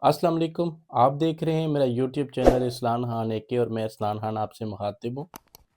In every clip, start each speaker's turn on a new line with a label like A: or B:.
A: अस्सलाम वालेकुम। आप देख रहे हैं मेरा यूट्यूब चैनल इस्लान खान एके और मैं इस्लान खान आपसे मुखातिब हूँ।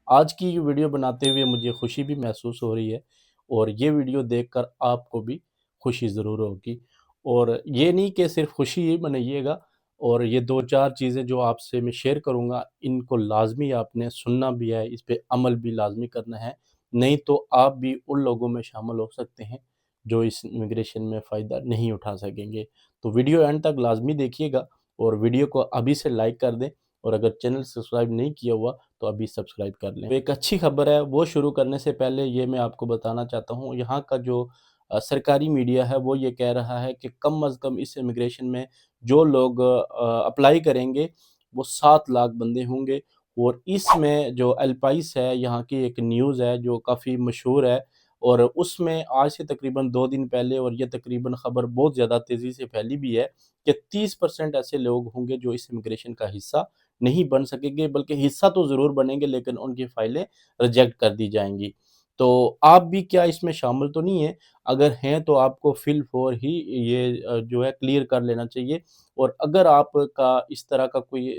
A: आज की ये वीडियो बनाते हुए मुझे खुशी भी महसूस हो रही है और ये वीडियो देखकर आपको भी खुशी ज़रूर होगी। और ये नहीं कि सिर्फ़ खुशी ही मनाइएगा, और ये 2-4 चीज़ें जो आपसे मैं शेयर करूँगा, इनको लाज़मी आपने सुनना भी है, इस पे अमल भी लाज़मी करना है। नहीं तो आप भी उन लोगों में शामिल हो सकते हैं जो इस इमिग्रेशन में फ़ायदा नहीं उठा सकेंगे। तो वीडियो एंड तक लाज़मी देखिएगा और वीडियो को अभी से लाइक कर दें, और अगर चैनल सब्सक्राइब नहीं किया हुआ तो अभी सब्सक्राइब कर लें। तो एक अच्छी खबर है, वो शुरू करने से पहले ये मैं आपको बताना चाहता हूँ, यहाँ का जो सरकारी मीडिया है वो ये कह रहा है कि कम अज़ कम इस इमिग्रेशन में जो लोग अप्लाई करेंगे वो 7 लाख बंदे होंगे। और इसमें जो एल्पाइस है, यहाँ की एक न्यूज़ है जो काफ़ी मशहूर है, और उसमें आज से तकरीबन 2 दिन पहले, और ये तकरीबन ख़बर बहुत ज़्यादा तेज़ी से फैली भी है, कि 30% ऐसे लोग होंगे जो इस इमिग्रेशन का हिस्सा नहीं बन सकेंगे, बल्कि हिस्सा तो ज़रूर बनेंगे लेकिन उनकी फ़ाइलें रिजेक्ट कर दी जाएँगी। तो आप भी क्या इसमें शामिल तो नहीं हैं? अगर हैं तो आपको फ़िल-फ़ौर ही ये जो है क्लियर कर लेना चाहिए। और अगर आपका इस तरह का कोई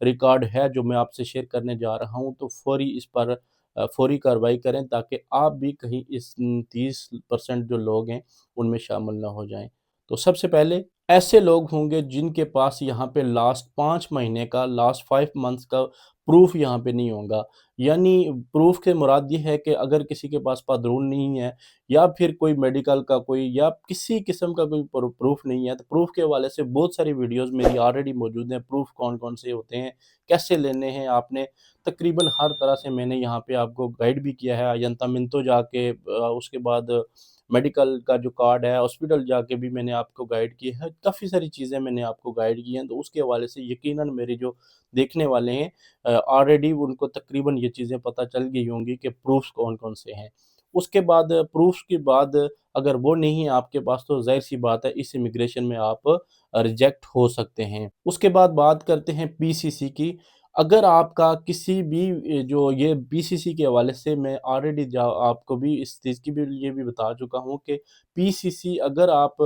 A: रिकॉर्ड है जो मैं आपसे शेयर करने जा रहा हूँ, तो फ़ौरी इस पर फ़ौरी कार्रवाई करें, ताकि आप भी कहीं इस 30% जो लोग हैं उनमें शामिल ना हो जाएँ। तो सबसे पहले ऐसे लोग होंगे जिनके पास यहाँ पे लास्ट 5 महीने का, लास्ट 5 मंथ्स का प्रूफ़ यहाँ पे नहीं होगा। यानी प्रूफ़ से मुराद ये है कि अगर किसी के पास पादरून नहीं है, या फिर कोई मेडिकल का कोई, या किसी किस्म का कोई प्रूफ़ नहीं है, तो प्रूफ़ के हवाले से बहुत सारी वीडियोज़ मेरी ऑलरेडी मौजूद हैं। प्रूफ़ कौन-कौन से होते हैं, कैसे लेने हैं आपने, तकरीबन हर तरह से मैंने यहाँ पे आपको गाइड भी किया है। अयंता मिंतो जाके उसके बाद मेडिकल का जो कार्ड है, हॉस्पिटल जाके भी मैंने आपको गाइड की है। काफ़ी सारी चीज़ें मैंने आपको गाइड की हैं, तो उसके हवाले से यकीनन मेरे जो देखने वाले हैं ऑलरेडी उनको तकरीबन ये चीज़ें पता चल गई होंगी कि प्रूफ़्स कौन-कौन से हैं। उसके बाद प्रूफ़्स के बाद अगर वो नहीं है आपके पास, तो ज़ाहिर-सी बात है इस इमिग्रेशन में आप रिजेक्ट हो सकते हैं। उसके बाद बात करते हैं पीसीसी की। अगर आपका किसी भी जो ये पीसीसी के हवाले से मैं ऑलरेडी जा आपको भी इस चीज़ की भी ये भी बता चुका हूँ कि पीसीसी, अगर आप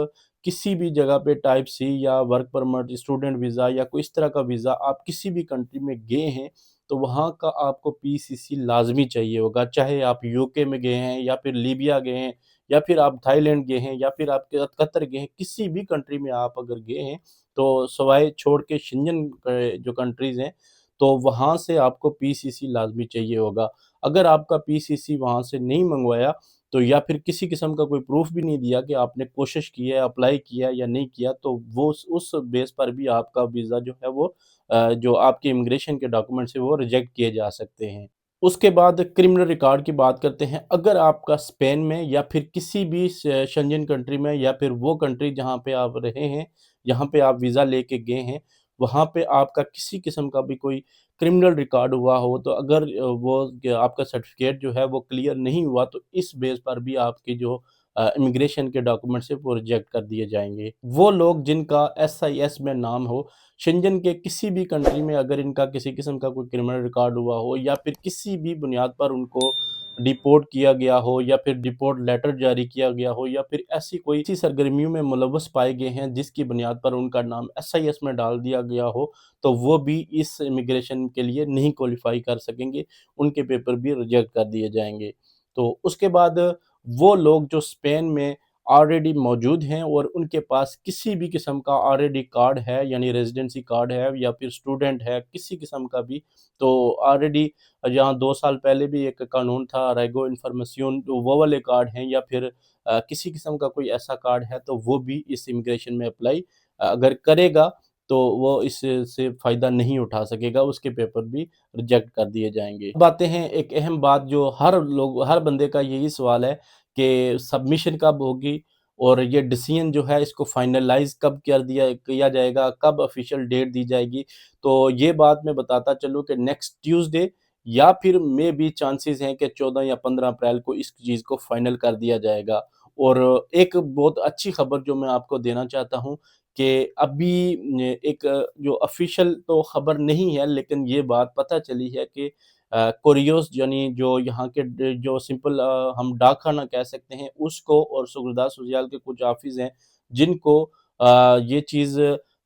A: किसी भी जगह पे टाइप सी या वर्क परमिट, स्टूडेंट वीज़ा या कोई इस तरह का वीज़ा आप किसी भी कंट्री में गए हैं, तो वहाँ का आपको पीसीसी लाज़मी चाहिए होगा। चाहे आप यूके में गए हैं, या फिर लीबिया गए हैं, या फिर आप थाईलैंड गए हैं, या फिर आप कतर गए हैं, किसी भी कंट्री में आप अगर गए हैं, तो सवाए छोड़ के शेंजन जो कंट्रीज़ हैं, तो वहाँ से आपको पीसीसी लाज़मी चाहिए होगा। अगर आपका पीसीसी वहाँ से नहीं मंगवाया, तो या फिर किसी किस्म का कोई प्रूफ़ भी नहीं दिया कि आपने कोशिश की है, अप्लाई किया है या नहीं किया, तो वो उस बेस पर भी आपका वीज़ा जो है वो जो आपके इमिग्रेशन के डॉक्यूमेंट्स हैं वो रिजेक्ट किए जा सकते हैं। उसके बाद क्रिमिनल रिकॉर्ड की बात करते हैं। अगर आपका स्पेन में, या फिर किसी भी शेंजन कंट्री में, या फिर वो कंट्री जहाँ पे आप रहे हैं, जहाँ पे आप वीज़ा लेके गए हैं, वहाँ पे आपका किसी किस्म का भी कोई क्रिमिनल रिकॉर्ड हुआ हो, तो अगर आपका सर्टिफ़िकेट जो है वो क्लियर नहीं हुआ, तो इस बेस पर भी आपकी जो इमिग्रेशन के डॉक्यूमेंट्स हैं वो रिजेक्ट कर दिए जाएँगे। वो लोग जिनका एसआईएस में नाम हो, शेंजन के किसी भी कंट्री में अगर इनका किसी किस्म का कोई क्रिमिनल रिकॉर्ड हुआ हो, या फिर किसी भी बुनियाद पर उनको डिपोर्ट किया गया हो, या फिर डिपोर्ट लेटर जारी किया गया हो, या फिर ऐसी कोई ऐसी सरगर्मियों में मुलव्वस पाए गए हैं जिसकी बुनियाद पर उनका नाम एसआईएस में डाल दिया गया हो, तो वो भी इस इमिग्रेशन के लिए नहीं क्वालीफाई कर सकेंगे, उनके पेपर भी रिजेक्ट कर दिए जाएँगे। तो उसके बाद वो लोग जो स्पेन में ऑलरेडी मौजूद हैं, और उनके पास किसी भी किस्म का ऑलरेडी कार्ड है, यानी रेज़िडेंसी कार्ड है, या फिर स्टूडेंट है, किसी किस्म का भी, तो ऑलरेडी यहाँ 2 साल पहले भी एक कानून था अराइगो इन्फॉर्मेशन, तो वो वाले कार्ड हैं, या फिर किसी किस्म का कोई ऐसा कार्ड है, तो वो भी इस इमिग्रेशन में अप्लाई अगर करेगा, तो वो इससे फ़ायदा नहीं उठा सकेगा, उसके पेपर भी रिजेक्ट कर दिए जाएँगे। अब आते हैं एक अहम बात, जो हर बंदे का यही सवाल है कि सबमिशन कब होगी, और ये डिसीजन जो है इसको फाइनलाइज़ कब कर दिया किया जाएगा, कब ऑफ़िशियल डेट दी जाएगी। तो ये बात मैं बताता चलूँ कि नेक्स्ट ट्यूज़डे, या फिर मेबी चांसेस हैं कि 14 या 15 अप्रैल को इस चीज़ को फाइनल कर दिया जाएगा। और एक बहुत अच्छी खबर जो मैं आपको देना चाहता हूँ, कि अभी एक जो ऑफ़िशियल तो खबर नहीं है, लेकिन ये बात पता चली है कि कोरियोस, यानी जो यहाँ के जो सिंपल हम डाकखाना कह सकते हैं उसको, और सुगुरदास सुरजाल के कुछ ऑफ़िस हैं जिनको ये चीज़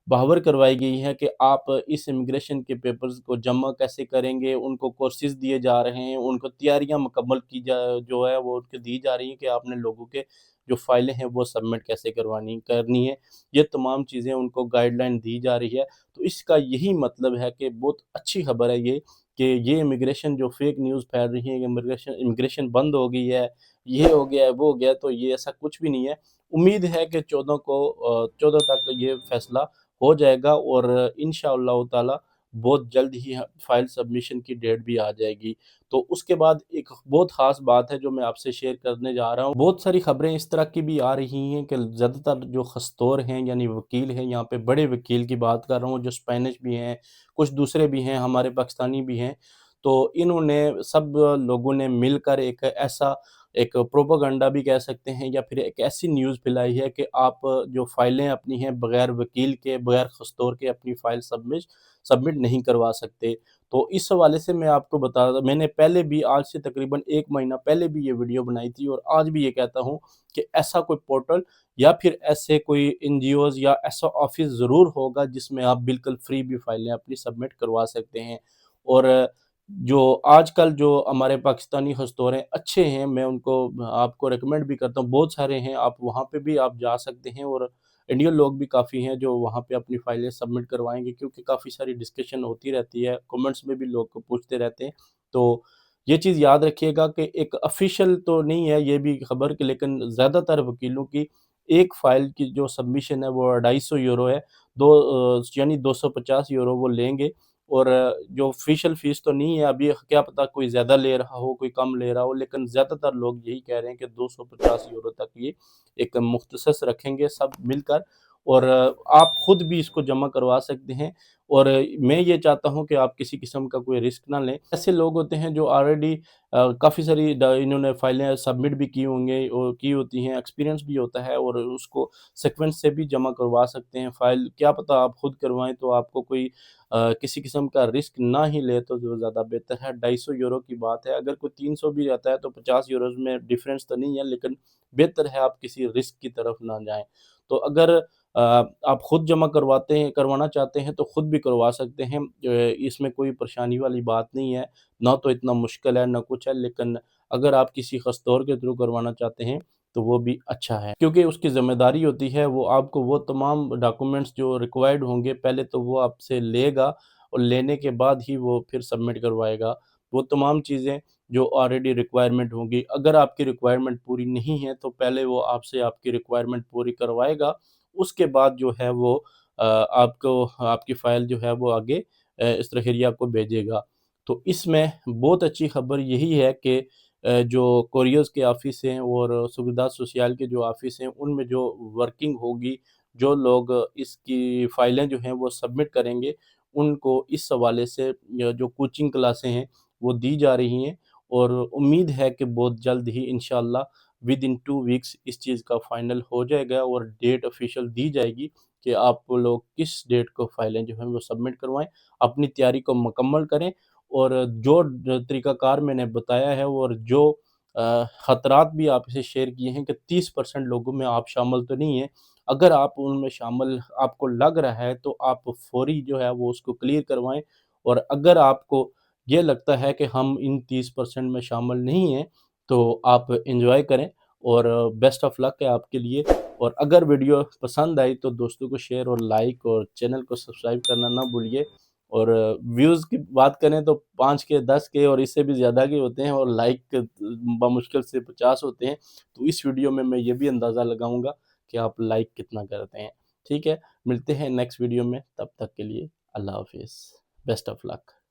A: बहावर करवाई गई है कि आप इस इमिग्रेशन के पेपर्स को जमा कैसे करेंगे, उनको कोर्सेज़ दिए जा रहे हैं, उनको तैयारियाँ मुकम्मल की जा जो है वो उनको दी जा रही हैं कि आपने लोगों के जो फ़ाइलें हैं वो सबमिट कैसे करनी है। ये तमाम चीज़ें उनको गाइडलाइन दी जा रही है। तो इसका यही मतलब है कि बहुत अच्छी खबर है ये, कि ये इमिग्रेशन जो फ़ेक न्यूज़ फैल रही है, इमिग्रेशन इमिग्रेशन बंद हो गई है, ये हो गया है, वो हो गया है, तो ये ऐसा कुछ भी नहीं है। उम्मीद है कि 14 तक ये फ़ैसला हो जाएगा और इंशाअल्लाह ताला बहुत जल्द ही फ़ाइल सबमिशन की डेट भी आ जाएगी। तो उसके बाद एक बहुत ख़ास बात है जो मैं आपसे शेयर करने जा रहा हूँ। बहुत सारी ख़बरें इस तरह की भी आ रही हैं कि ज़्यादातर जो खस्तौर हैं यानी वकील हैं, यहाँ पे बड़े वकील की बात कर रहा हूँ जो स्पेनिश भी हैं, कुछ दूसरे भी हैं, हमारे पाकिस्तानी भी हैं। तो इन्होंने सब लोगों ने मिलकर एक प्रोपेगेंडा भी कह सकते हैं या फिर एक ऐसी न्यूज़ फैलाई है कि आप जो फ़ाइलें अपनी हैं बग़ैर वकील के, बग़ैर खस्तौर के अपनी फ़ाइल सबमिट नहीं करवा सकते। तो इस हवाले से मैं आपको बता रहा था, मैंने पहले भी आज से तकरीबन 1 महीना पहले भी ये वीडियो बनाई थी और आज भी ये कहता हूँ कि ऐसा कोई पोर्टल या फिर ऐसे कोई एनजीओज़ या ऐसा ऑफ़िस ज़रूर होगा जिसमें आप बिल्कुल फ्री भी फ़ाइलें अपनी सबमिट करवा सकते हैं। और जो आजकल जो हमारे पाकिस्तानी हस्तौर हैं अच्छे हैं, मैं उनको आपको रिकमेंड भी करता हूँ, बहुत सारे हैं, आप वहाँ पे भी आप जा सकते हैं और इंडियन लोग भी काफ़ी हैं जो वहाँ पे अपनी फाइलें सबमिट करवाएँगे क्योंकि काफ़ी सारी डिस्कशन होती रहती है, कमेंट्स में भी लोग पूछते रहते हैं। तो ये चीज़ याद रखिएगा कि एक ऑफ़िशियल तो नहीं है ये भी खबर कि, लेकिन ज़्यादातर वकीलों की एक फ़ाइल की जो सबमिशन है वो 250 यूरो है, यानी 250 यूरो वो लेंगे। और जो ऑफ़िशियल फ़ीस तो नहीं है, अभी क्या पता कोई ज़्यादा ले रहा हो, कोई कम ले रहा हो, लेकिन ज़्यादातर लोग यही कह रहे हैं कि 250 यूरो तक ये एक मुख्तसस रखेंगे सब मिलकर और आप खुद भी इसको जमा करवा सकते हैं। और मैं ये चाहता हूँ कि आप किसी किस्म का कोई रिस्क ना लें। ऐसे लोग होते हैं जो ऑलरेडी काफ़ी सारी इन्होंने फाइलें सबमिट भी की होंगे और की होती हैं, एक्सपीरियंस भी होता है और उसको सीक्वेंस से भी जमा करवा सकते हैं फाइल। क्या पता आप खुद करवाएँ तो आपको कोई किसी किस्म का रिस्क ना ही ले तो जो ज़्यादा बेहतर है। 250 यूरो की बात है, अगर कोई 300 भी रहता है तो 50 यूरोज़ में डिफ़रेंस तो नहीं है, लेकिन बेहतर है आप किसी रिस्क की तरफ ना जाएँ। तो अगर आप खुद जमा करवाना चाहते हैं तो खुद भी करवा सकते हैं। इसमें कोई परेशानी वाली बात नहीं है, ना तो इतना मुश्किल है, ना कुछ है, लेकिन अगर आप किसी ख़ासतौर के थ्रू करवाना चाहते हैं तो वो भी अच्छा है। क्योंकि उसकी ज़िम्मेदारी होती है, वो आपको वो तमाम डॉक्यूमेंट्स जो रिक्वायर्ड होंगे पहले तो वो आपसे लेगा और लेने के बाद ही वो फिर सबमिट करवाएगा। वो तमाम चीज़ें जो ऑलरेडी रिक्वायरमेंट होंगी, अगर आपकी रिक्वायरमेंट पूरी नहीं है तो पहले वो आपसे आपकी रिक्वायरमेंट पूरी करवाएगा। उसके बाद जो है वो आपको आपकी फ़ाइल जो है वो आगे इस प्रक्रिया को भेजेगा। तो इसमें बहुत अच्छी खबर यही है कि जो कोरियर्स के ऑफ़िस हैं और सुविधा सोशल के जो ऑफ़िस हैं, उनमें जो वर्किंग होगी, जो लोग इसकी फ़ाइलें जो हैं वो सबमिट करेंगे, उनको इस हवाले से जो कोचिंग क्लासें हैं, वो दी जा रही हैं और उम्मीद है कि बहुत जल्द ही इंशाअल्लाह विदिन 2 वीक्स इस चीज़ का फाइनल हो जाएगा और डेट ऑफ़िशियल दी जाएगी कि आप लोग किस डेट को फ़ाइलें जो हैं वो सबमिट करवाएँ। अपनी तैयारी को मुकम्मल करें और जो तरीक़ाकार मैंने बताया है और जो ख़तरात भी आपसे शेयर किए हैं कि 30% लोगों में आप शामिल तो नहीं हैं। अगर आप उनमें शामिल आपको लग रहा है तो आप फ़ौरी जो है वो उसको क्लियर करवाएँ और अगर आपको ये लगता है कि हम इन 30% में शामिल नहीं हैं, तो आप एन्जॉय करें और बेस्ट ऑफ लक है आपके लिए। और अगर वीडियो पसंद आई तो दोस्तों को शेयर और लाइक और चैनल को सब्सक्राइब करना ना भूलिए। और व्यूज़ की बात करें तो 5 के, 10 के और इससे भी ज़्यादा के होते हैं और लाइक बमुश्किल से 50 होते हैं। तो इस वीडियो में मैं ये भी अंदाज़ा लगाऊँगा कि आप लाइक कितना करते हैं। ठीक है? मिलते हैं नेक्स्ट वीडियो में, तब तक के लिए अल्लाह हाफ़िज़। Best of luck.